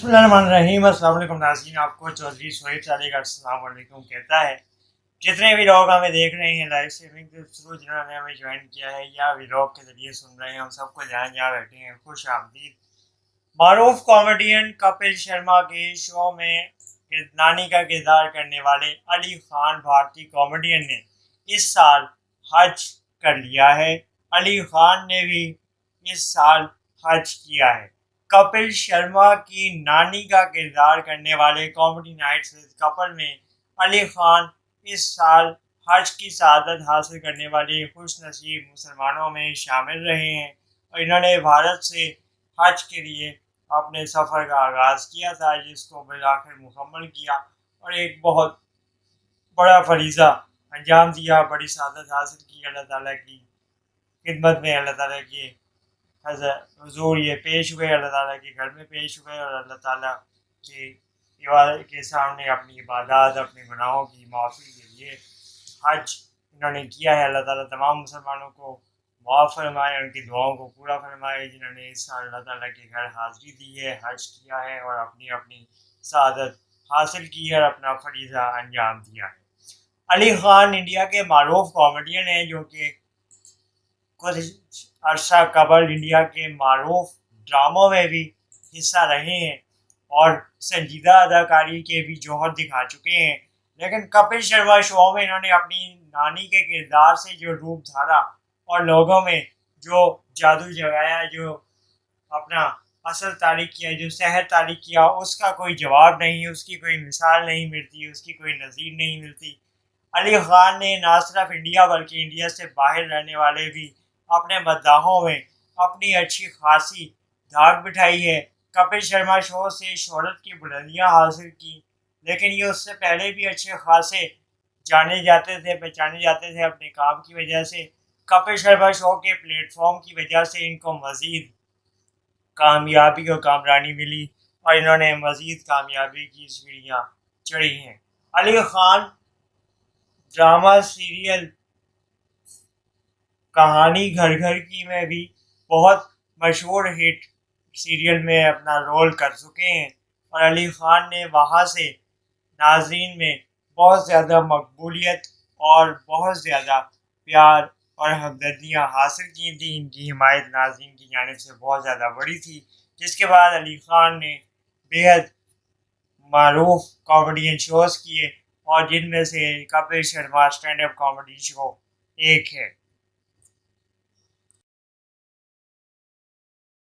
بسم اللہ الرحمن الرحیم۔ السلام علیکم ناظرین، آپ کو چودھری شعیب صادق السلام علیکم کہتا ہے۔ جتنے بھی لوگ ہمیں دیکھ رہے ہیں لائف سیونگ کے تھرو، جنہوں نے ہمیں جوائن کیا ہے یا ولاگ کے ذریعے سن رہے ہیں، ہم سب کو جہاں جہاں بیٹھے ہیں خوش آمدید۔ معروف کامیڈین کپل شرما کے شو میں نانی کا کردار کرنے والے علی خان بھارتی کامیڈین نے اس سال حج کر لیا ہے۔ علی خان نے بھی اس سال حج کیا ہے۔ کپل شرما کی نانی کا کردار کرنے والے کامیڈی نائٹس ود کپل میں علی خان اس سال حج کی سعادت حاصل کرنے والے خوش نصیب مسلمانوں میں شامل رہے ہیں، اور انہوں نے بھارت سے حج کے لیے اپنے سفر کا آغاز کیا تھا، جس کو بالآخر مکمل کیا اور ایک بہت بڑا فریضہ انجام دیا، بڑی سعادت حاصل کی۔ اللہ تعالیٰ کی خدمت میں اللہ تعالیٰ کی حضور یہ پیش ہوئے، اللہ تعالیٰ کے گھر میں پیش ہوئے، اور اللہ تعالیٰ کے عبادت کے سامنے اپنی عبادات، اپنے گناہوں کی معافی کے لیے حج انہوں نے کیا ہے۔ اللہ تعالیٰ تمام مسلمانوں کو معاف فرمائے، ان کی دعاؤں کو پورا فرمائے جنہوں نے اس سال اللہ تعالیٰ کے گھر حاضری دی ہے، حج کیا ہے اور اپنی اپنی سعادت حاصل کی ہے اور اپنا فریضہ انجام دیا ہے۔ علی خان انڈیا کے معروف کامیڈین ہیں، جو کہ کچھ عرصہ قبل انڈیا کے معروف ڈراموں میں بھی حصہ رہے ہیں اور سنجیدہ اداکاری کے بھی جوہر دکھا چکے ہیں، لیکن کپل شرما شو میں انہوں نے اپنی نانی کے کردار سے جو روپ دھارا اور لوگوں میں جو جادو جگایا، جو اپنا اثر تاریخ کیا، جو سحر تاریخ کیا، اس کا کوئی جواب نہیں، اس کی کوئی مثال نہیں ملتی، اس کی کوئی نظیر نہیں ملتی۔ علی خان نے نہ صرف انڈیا بلکہ انڈیا سے باہر رہنے والے بھی اپنے مداحوں میں اپنی اچھی خاصی دھاک بٹھائی ہے۔ کپل شرما شو سے شہرت کی بلندیاں حاصل کی، لیکن یہ اس سے پہلے بھی اچھے خاصے جانے جاتے تھے، پہچانے جاتے تھے اپنے کام کی وجہ سے۔ کپل شرما شو کے پلیٹ فارم کی وجہ سے ان کو مزید کامیابی اور کامرانی ملی، اور انہوں نے مزید کامیابی کی سیڑھیاں چڑھی ہیں۔ علی خان ڈرامہ سیریل کہانی گھر گھر کی میں بھی بہت مشہور ہٹ سیریل میں اپنا رول کر چکے ہیں، اور علی خان نے وہاں سے ناظرین میں بہت زیادہ مقبولیت اور بہت زیادہ پیار اور ہمدردیاں حاصل کی تھیں۔ ان کی حمایت ناظرین کی جانب سے بہت زیادہ بڑی تھی، جس کے بعد علی خان نے بےحد معروف کامیڈین شوز کیے، اور جن میں سے Kapil Sharma stand up comedy show ایک ہے۔